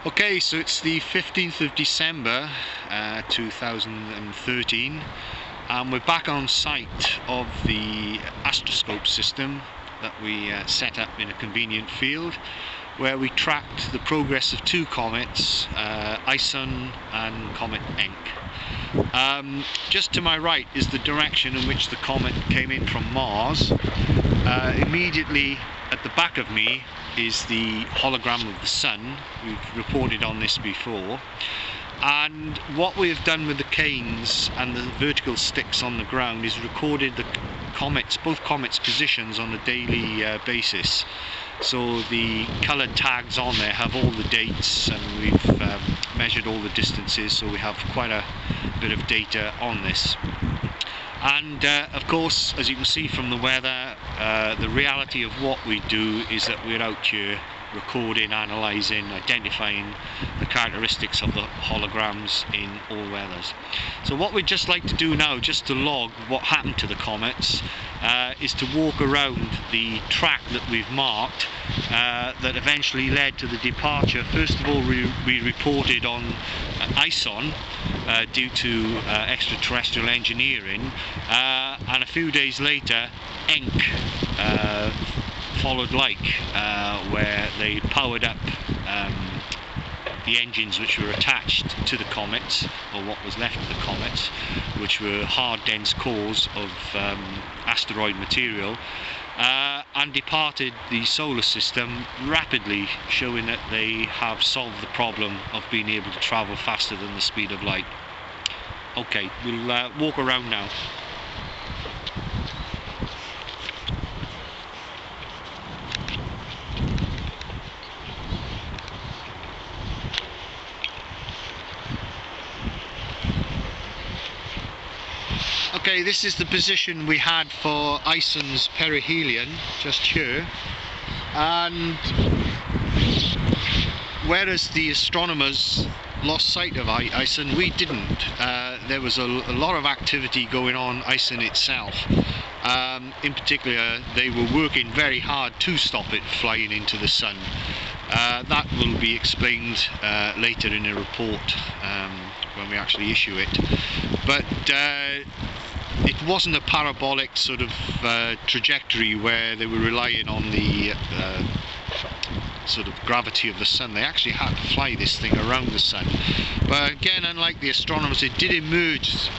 Okay, so it's the 15th of December 2013 and we're back on site of the Astroscope system that we set up in a convenient field where we tracked the progress of two comets, ISON and Comet ENCKE. Just to my right is the direction in which the comet came in from Mars. Immediately at the back of me is the hologram of the Sun. We've reported on this before, and what we've done with the canes and the vertical sticks on the ground is recorded the both comets' positions on a daily basis. So the coloured tags on there have all the dates, and we've measured all the distances, so we have quite a bit of data on this. And of course, as you can see from the weather, the reality of what we do is that we're out here recording, analysing, identifying the characteristics of the holograms in all weathers. So what we'd just like to do now, just to log what happened to the comets, is to walk around the track that we've marked that eventually led to the departure. First of all, we reported on ISON due to extraterrestrial engineering, and a few days later ENCKE followed like, where they powered up the engines which were attached to the comets, or what was left of the comets, which were hard dense cores of asteroid material, and departed the solar system rapidly, showing that they have solved the problem of being able to travel faster than the speed of light. Okay, we'll walk around now. Okay, this is the position we had for ISON's perihelion, just here, and whereas the astronomers lost sight of ISON, we didn't. There was a lot of activity going on ISON itself. In particular, they were working very hard to stop it flying into the Sun. That will be explained later in a report when we actually issue it. But it wasn't a parabolic sort of trajectory where they were relying on the sort of gravity of the Sun. They actually had to fly this thing around the Sun. But again, unlike the astronomers, it did emerge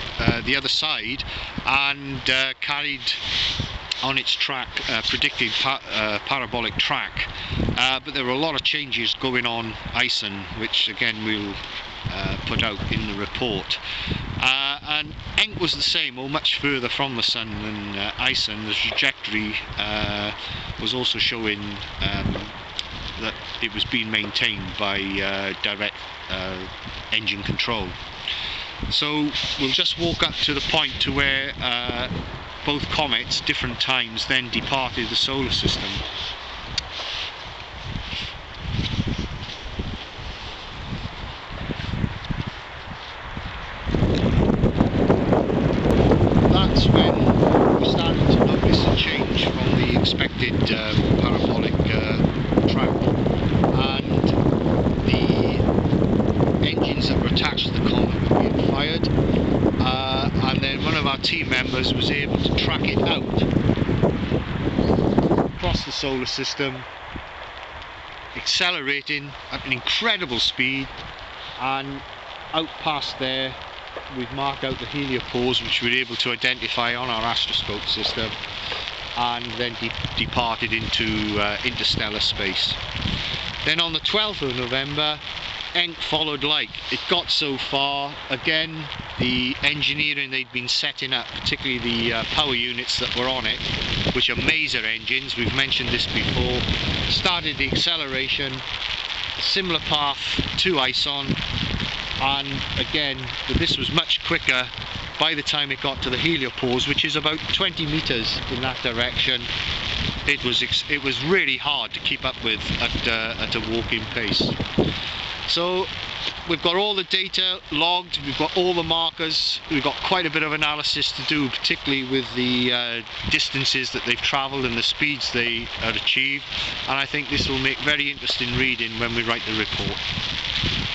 the other side and carried on its track, predicted parabolic track. But there were a lot of changes going on ISON, which again we'll put out in the report. And ENCKE was the same, or much further from the Sun than ISON. The trajectory was also showing that it was being maintained by direct engine control. So we'll just walk up to the point to where both comets, different times, then departed the solar system. That's when we started to notice a change from the expected parabolic track, and the engines that were attached to the comet were being fired, and then one of our team members was able to track it out across the solar system, accelerating at an incredible speed, and out past there we've marked out the heliopause, which we were able to identify on our Astroscope system, and then departed into interstellar space. Then on the 12th of November, ENCKE followed like. It got so far, again, the engineering they'd been setting up, particularly the power units that were on it, which are maser engines, we've mentioned this before, started the acceleration, a similar path to ISON, and again, but this was much quicker by the time it got to the heliopause, which is about 20 meters in that direction. It was really hard to keep up with at a walking pace. So we've got all the data logged, we've got all the markers, we've got quite a bit of analysis to do, particularly with the distances that they've travelled and the speeds they have achieved, and I think this will make very interesting reading when we write the report.